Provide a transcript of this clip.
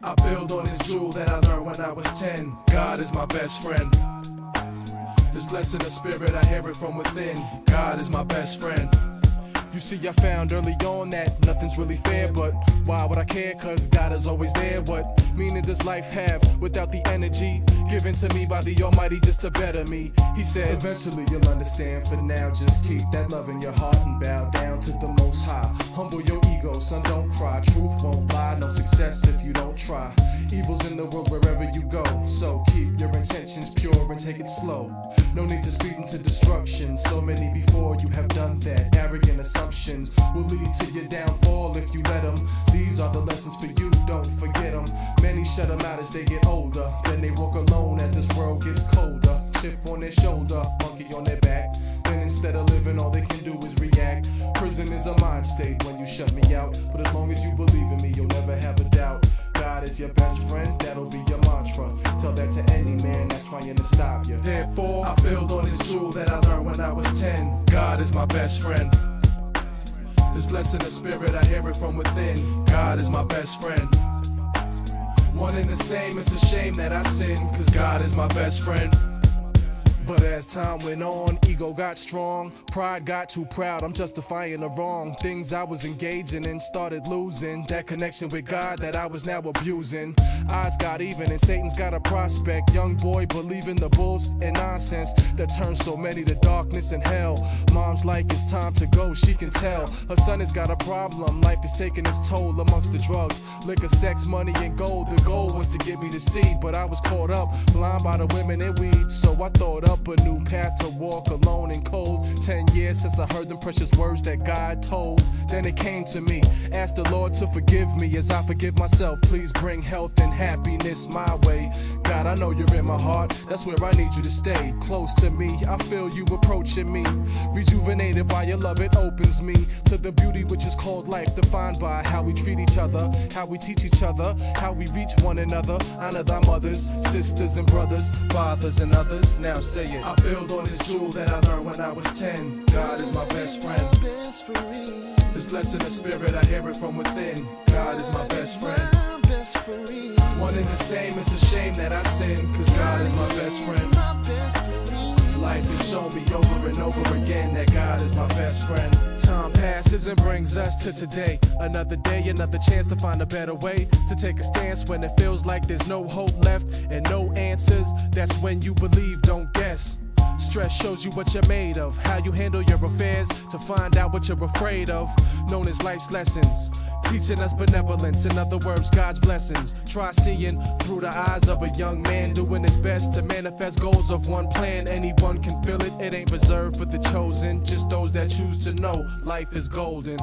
I build on this jewel that I learned when I was 10. God is my best friend. This lesson of spirit, I hear it from within. God is my best friend. You see, I found early on that nothing's really fair, but why would I care? Cause God is always there. What meaning does life have without the energy given to me by the Almighty just to better me? He said, eventually you'll understand. For now, just keep that love in your heart and bow down to the Most High. Humble your ego, son, don't cry. Truth won't lie, no success if you don't try. Evil's in the world wherever you go, so keep your intentions pure and take it slow. No need to speed into destruction. So many before you have done that. Arrogant assumptions will lead to your downfall if you let them. These are the lessons for you, don't forget them. Many shut them out as they get older. Then they walk alone as this world gets colder. Chip on their shoulder, monkey on their back. Then instead of living, all they can do is react. Prison is a mind state when you shut me out. But as long as you believe in me, you'll never have a doubt. God is your best friend, that'll be your mantra. Tell that to any man that's trying to stop you. Therefore, I build on this jewel that I learned when I was 10. God is my best friend. This lesson of spirit, I hear it from within. God is my best friend. One and the same, it's a shame that I sin, cause God is my best friend. But as time went on, ego got strong. Pride got too proud, I'm justifying the wrong things I was engaging in. Started losing that connection with God that I was now abusing. Odds got even and Satan's got a prospect. Young boy believing the bulls and nonsense that turns so many to darkness and hell. Mom's like, it's time to go, she can tell. Her son has got a problem, life is taking its toll amongst the drugs. Liquor, sex, money, and gold. The goal was to get me to seed, but I was caught up, blind by the women and weed. So I thought up a new path to walk alone and cold. 10 years since I heard them precious words that God told. Then it came to me, asked the Lord to forgive me as I forgive myself. Please bring health and happiness my way. God, I know you're in my heart, that's where I need you to stay. Close to me, I feel you approaching me. Rejuvenated by your love, it opens me to the beauty which is called life. Defined by how we treat each other, how we teach each other, how we reach one another. Honor thy mothers, sisters and brothers, fathers and others. Now say it. I build on this jewel that I learned when I was 10. God is my best friend. This lesson of spirit, I hear it from within. God is my best friend. One and the same, it's a shame that I sin, cause God is my best friend. Life has shown me over and over again that God is my best friend. Time passes and brings us to today. Another day, another chance to find a better way. To take a stance when it feels like there's no hope left and no answers. That's when you believe, don't guess. Stress shows you what you're made of, how you handle your affairs, to find out what you're afraid of. Known as life's lessons, teaching us benevolence, in other words, God's blessings. Try seeing through the eyes of a young man, doing his best to manifest goals of one plan. Anyone can feel it, it ain't reserved for the chosen, just those that choose to know life is golden.